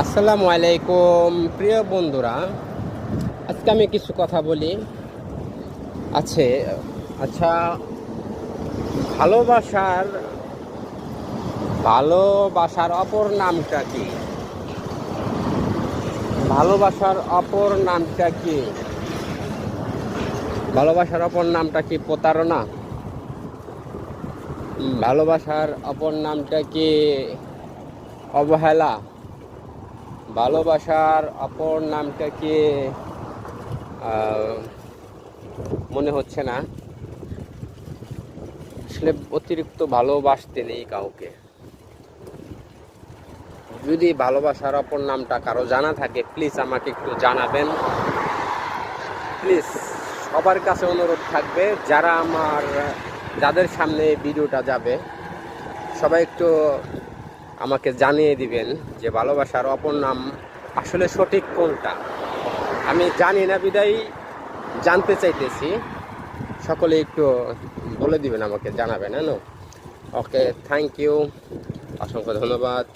আসসালামু আলাইকুম প্রিয় বন্ধুরা, আজকে আমি কিছু কথা বলি। আছে আচ্ছা, ভালোবাসার ভালোবাসার অপর নামটা কি? ভালোবাসার অপর নামটা কি? ভালোবাসার অপর নামটা কি প্রতারণা? ভালোবাসার অপর নামটা কি অবহেলা? ভালোবাসার অপর নামটা কি মনে হচ্ছে না। আসলে অতিরিক্ত ভালোবাসতে নেই কাউকে। যদি ভালোবাসার অপর নামটা কারো জানা থাকে, প্লিজ আমাকে একটু জানাবেন। প্লিজ, সবার কাছে অনুরোধ থাকবে, যাদের সামনে এই ভিডিওটা যাবে, সবাই একটু আমাকে জানিয়ে দিবেন যে ভালোবাসার অপর নাম আসলে সঠিক কোনটা। আমি জানি না বিদায় জানতে চাইতেছি। সকলে একটু বলে দিবেন, আমাকে জানাবেন। ওকে, থ্যাংক ইউ, অসংখ্য ধন্যবাদ।